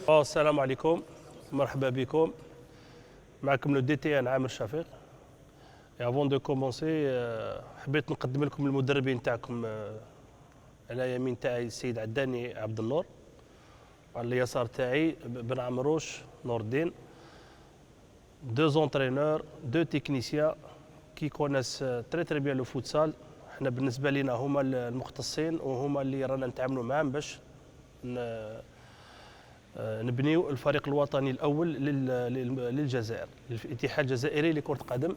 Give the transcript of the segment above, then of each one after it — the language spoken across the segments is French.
السلام عليكم، مرحبا بكم. معكم لو دي تي ان عامر شفيق. افون دو كومونسي حبيت نقدم لكم المدربين تاعكم. على يمين تاعي السيد عداني عبد النور، على اليسار تاعي بن عمروش نور الدين. دو زونترينور، دو تكنيسيان كي كوناس تري بيان لو فوتسال. احنا بالنسبه لنا هما المختصين وهما اللي رانا نتعاملوا معاهم باش نبنيو الفريق الوطني الاول للجزائر، للاتحاد الجزائري لكره القدم.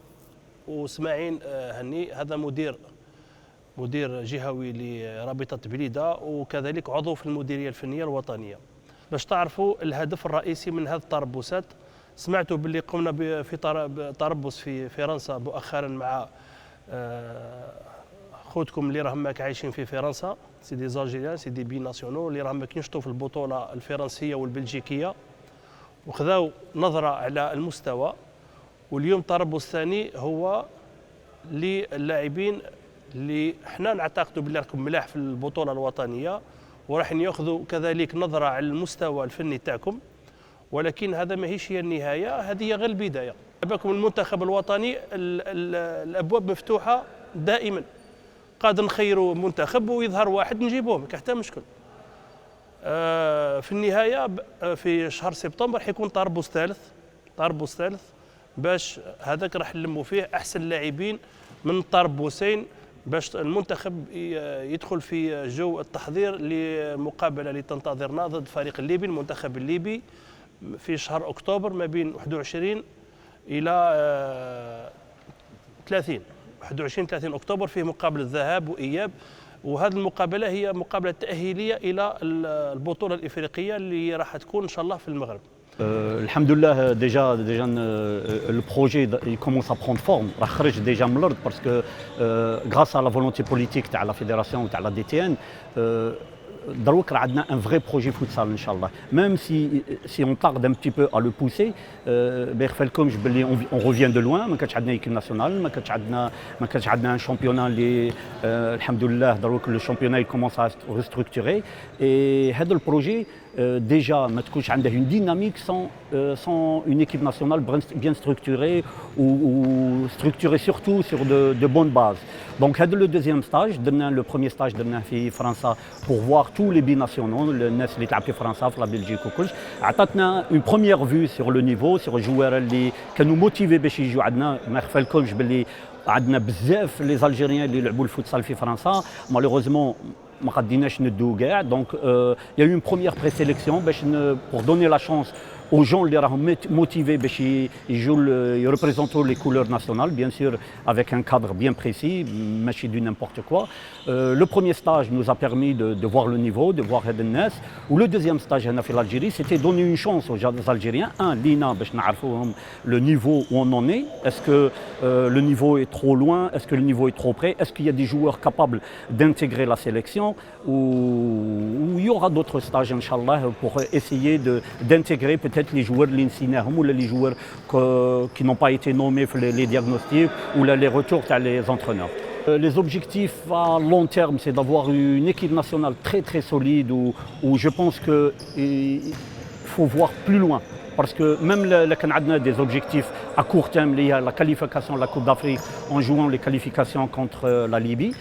واسماعيل هني هذا مدير جهوي لرابطه بليده، وكذلك عضو في المديريه الفنيه الوطنيه. باش تعرفوا الهدف الرئيسي من هذه التربصات، سمعتوا باللي قمنا في تربص في فرنسا مؤخرا مع خوتكم اللي راهم ماك عايشين في فرنسا، سي دي زالجيريان، سي دي بي ناسيونال اللي راهم كينشطوا في البطوله الفرنسيه والبلجيكيه، وخذاو نظره على المستوى. واليوم التربص الثاني هو للاعبين اللي احنا نعتقدوا باللي راكم ملاح في البطوله الوطنيه، وراح ياخذوا كذلك نظره على المستوى الفني تاعكم. ولكن هذا ماهيش هي النهايه، هذه هي غير البدايه. بالكم المنتخب الوطني الابواب مفتوحه دائما، قادر نخيروا منتخب ويظهر واحد نجيبوه، ما كاين حتى مشكل. في النهايه في شهر سبتمبر حيكون تربص ثالث باش هذاك راح نلموا فيه احسن لاعبين من التربصين، باش المنتخب يدخل في جو التحضير لمقابله اللي تنتظرنا ضد الفريق الليبي، المنتخب الليبي، في شهر اكتوبر ما بين 21 الى 30 اكتوبر. فيه مقابله ذهاب واياب، وهذه المقابله هي مقابله تاهيليه الى البطوله الافريقيه اللي راح تكون ان شاء الله في المغرب. Alhamdoulilah, déjà le projet il commence à prendre forme. راح خرج déjà من الأرض parce que grâce à la volonté politique تاع la fédération وتاع la DTN دروك راه عندنا un vrai projet futsal ان شاء الله. Même si on tarde un petit peu à le pousser, بيخفى لكمش باللي on revient de loin. ما كانش عندنا équipe nationale, ما كانش عندنا un championnat اللي الحمد لله دروك le championnat il commence à se restructurer. Et هذا البروجي déjà ما تكونش عنده une dynamique sans une équipe nationale bien structurée ou structurée surtout sur de bonnes bases. Donc هذا le deuxième stage. Le premier stage درناه في فرنسا pour voir tous les binationaux, الناس اللي تلعب في فرنسا في لا بلجيك وكلش. عطاتنا une première vue sur le niveau, sur الجوار اللي كانوا موتيفي باش يجوا عندنا. ما يخفى لكمش باللي عندنا بزاف لي زالجيريان اللي يلعبوا الفوتسال في فرنسا، مالوغوزمون ما قديناش ندو كاع. دونك il y a eu une première présélection باش pour donner la chance aux gens اللي راهم motivés باش يريبريزونتو les couleurs nationales, bien sûr avec un cadre bien précis, ماشي du n'importe quoi. Le premier stage nous a permis de voir le niveau, de voir هاد الناس. و le deuxième stage هنا في l'Algérie, c'était donner une chance aux Algériens. لينا باش نعرفوهم le niveau où on en est. Est-ce que le niveau est trop loin? Est-ce que le niveau est trop près? Est-ce qu'il y a des joueurs capables d'intégrer la sélection? Ou il y aura d'autres stages, Inch'Allah, pour essayer d'intégrer peut-être les joueurs ou les joueurs qui n'ont pas été nommés pour les diagnostics ou les retours à les entraîneurs. Les objectifs à long terme, c'est d'avoir une équipe nationale très très solide où je pense qu'il faut voir plus loin. Parce que même on a des objectifs à court terme liés à la qualification de la Coupe d'Afrique en jouant les qualifications contre la Libye,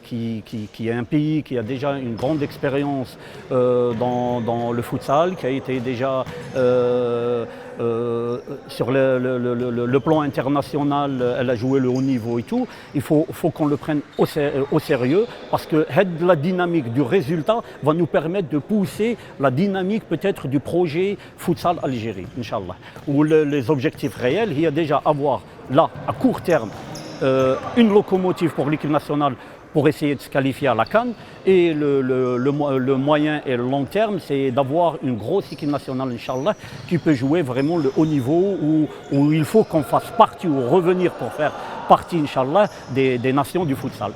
qui est un pays qui a déjà une grande expérience dans le futsal, qui a été déjà sur le plan international, elle a joué le haut niveau et tout. Il faut qu'on le prenne au sérieux, parce que la dynamique du résultat va nous permettre de pousser la dynamique peut-être du projet futsal Algérie, Inch'Allah. Où les objectifs réels, il y a déjà avoir là, à court terme, une locomotive pour l'équipe nationale pour essayer de se qualifier à la CAN. Et le moyen et le long terme, c'est d'avoir une grosse équipe nationale, Inch'Allah, qui peut jouer vraiment le haut niveau, où il faut qu'on fasse partie ou revenir pour faire partie, Inch'Allah, des nations du futsal.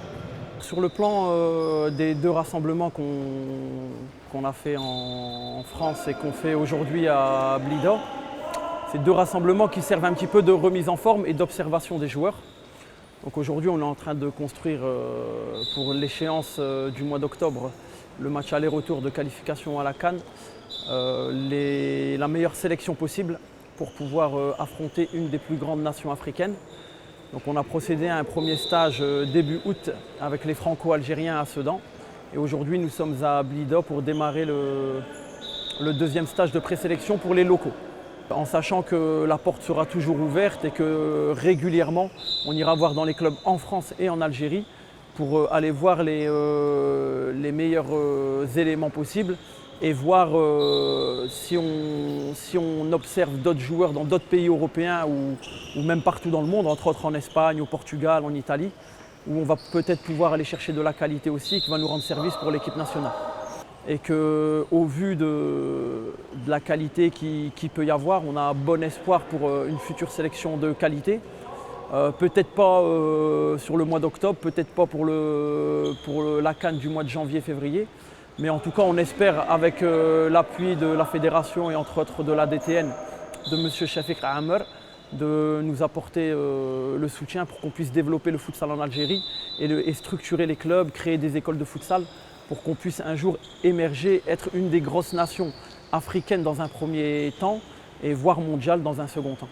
Sur le plan des deux rassemblements qu'on a fait en France et qu'on fait aujourd'hui à Blida, c'est deux rassemblements qui servent un petit peu de remise en forme et d'observation des joueurs. Donc aujourd'hui, on est en train de construire pour l'échéance du mois d'octobre le match aller-retour de qualification à la CAN, la meilleure sélection possible pour pouvoir affronter une des plus grandes nations africaines. Donc on a procédé à un premier stage début août avec les Franco-Algériens à Sedan. Et aujourd'hui, nous sommes à Blida pour démarrer le deuxième stage de présélection pour les locaux. En sachant que la porte sera toujours ouverte et que régulièrement, on ira voir dans les clubs en France et en Algérie pour aller voir les meilleurs éléments possibles et voir si on observe d'autres joueurs dans d'autres pays européens ou même partout dans le monde, entre autres en Espagne, au Portugal, en Italie, où on va peut-être pouvoir aller chercher de la qualité aussi qui va nous rendre service pour l'équipe nationale. Et qu'au vu de la qualité qu'il peut y avoir, on a bon espoir pour une future sélection de qualité. Peut-être pas sur le mois d'octobre, peut-être pas pour la CAN du mois de janvier-février, mais en tout cas on espère avec l'appui de la fédération et entre autres de la DTN, de M. Shafiq Amer, de nous apporter le soutien pour qu'on puisse développer le futsal en Algérie et structurer les clubs, créer des écoles de futsal, pour qu'on puisse un jour émerger, être une des grosses nations africaines dans un premier temps et voire mondiale dans un second temps.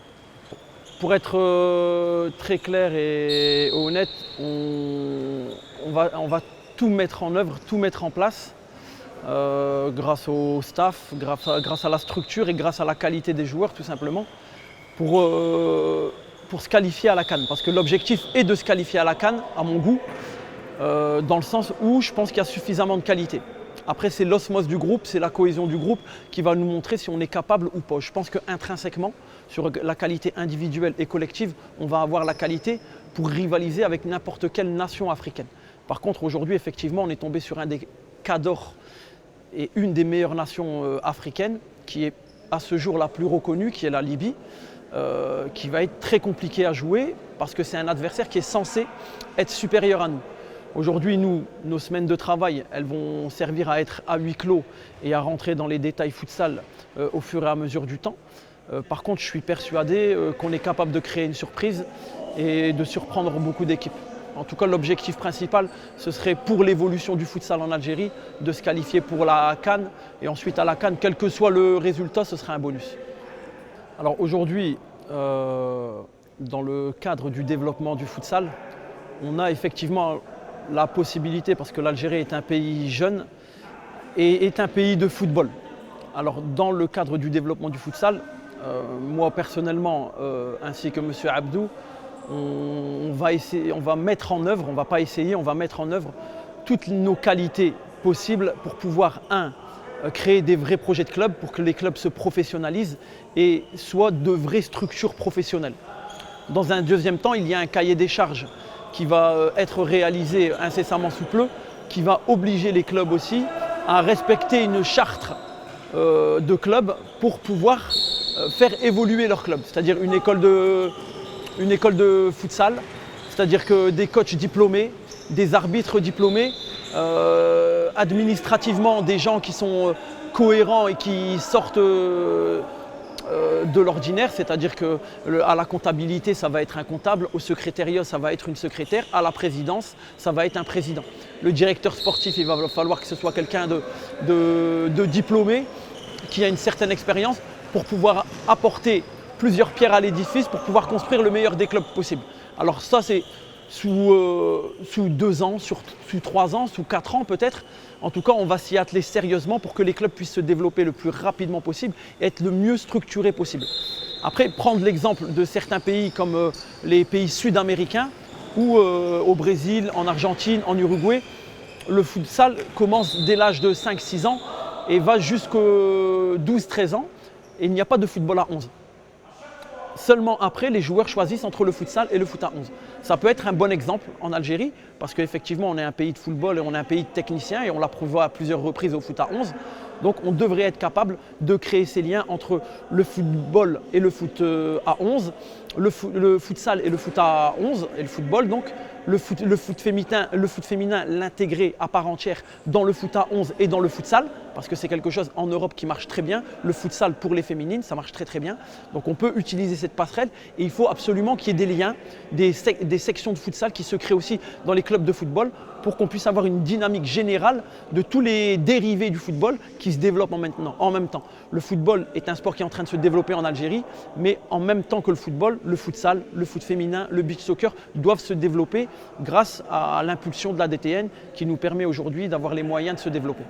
Pour être très clair et honnête, on va tout mettre en œuvre, tout mettre en place grâce au staff, grâce à la structure et grâce à la qualité des joueurs tout simplement pour se qualifier à la CAN. Parce que l'objectif est de se qualifier à la CAN, à mon goût, dans le sens où je pense qu'il y a suffisamment de qualité. Après, c'est l'osmose du groupe, c'est la cohésion du groupe qui va nous montrer si on est capable ou pas. Je pense qu'intrinsèquement, sur la qualité individuelle et collective, on va avoir la qualité pour rivaliser avec n'importe quelle nation africaine. Par contre, aujourd'hui, effectivement, on est tombé sur un des cadors et une des meilleures nations africaines qui est à ce jour la plus reconnue, qui est la Libye, qui va être très compliqué à jouer parce que c'est un adversaire qui est censé être supérieur à nous. Aujourd'hui, nos semaines de travail, elles vont servir à être à huis clos et à rentrer dans les détails futsal au fur et à mesure du temps. Par contre, je suis persuadé qu'on est capable de créer une surprise et de surprendre beaucoup d'équipes. En tout cas, l'objectif principal, ce serait pour l'évolution du futsal en Algérie, de se qualifier pour la CAN. Et ensuite, à la CAN, quel que soit le résultat, ce serait un bonus. Alors aujourd'hui, dans le cadre du développement du futsal, on a effectivement la possibilité, parce que l'Algérie est un pays jeune et est un pays de football. Alors dans le cadre du développement du futsal, moi personnellement, ainsi que M. Abdou, on va mettre en œuvre, on ne va pas essayer, on va mettre en œuvre toutes nos qualités possibles pour pouvoir, créer des vrais projets de clubs, pour que les clubs se professionnalisent et soient de vraies structures professionnelles. Dans un deuxième temps, il y a un cahier des charges qui va être réalisé incessamment sous peu, qui va obliger les clubs aussi à respecter une charte de club pour pouvoir faire évoluer leur club. C'est-à-dire une école de futsal, c'est-à-dire que des coachs diplômés, des arbitres diplômés, administrativement des gens qui sont cohérents et qui sortent de l'ordinaire, c'est-à-dire qu'à la comptabilité, ça va être un comptable, au secrétariat, ça va être une secrétaire, à la présidence, ça va être un président. Le directeur sportif, il va falloir que ce soit quelqu'un de diplômé, qui a une certaine expérience pour pouvoir apporter plusieurs pierres à l'édifice, pour pouvoir construire le meilleur des clubs possible. Alors ça, c'est sous 2 ans, sous 3 ans, sous 4 ans peut-être. En tout cas, on va s'y atteler sérieusement pour que les clubs puissent se développer le plus rapidement possible et être le mieux structurés possible. Après, prendre l'exemple de certains pays comme les pays sud-américains ou au Brésil, en Argentine, en Uruguay, le futsal commence dès l'âge de 5-6 ans et va jusqu'aux 12-13 ans et il n'y a pas de football à 11. Seulement après, les joueurs choisissent entre le futsal et le foot à 11. Ça peut être un bon exemple en Algérie, parce qu'effectivement, on est un pays de football et on est un pays de techniciens et on l'a prouvé à plusieurs reprises au foot à 11. Donc on devrait être capable de créer ces liens entre le football et le foot à 11 le futsal et le foot à 11 et le football donc, le foot féminin l'intégrer à part entière dans le foot à 11 et dans le futsal parce que c'est quelque chose en Europe qui marche très bien. Le futsal pour les féminines, ça marche très très bien. Donc on peut utiliser cette passerelle et il faut absolument qu'il y ait des liens, des sections de futsal qui se créent aussi dans les clubs de football pour qu'on puisse avoir une dynamique générale de tous les dérivés du football qui se développent en même temps. Le football est un sport qui est en train de se développer en Algérie, mais en même temps que le football, le futsal, le foot féminin, le beach soccer doivent se développer grâce à l'impulsion de la DTN qui nous permet aujourd'hui d'avoir les moyens de se développer.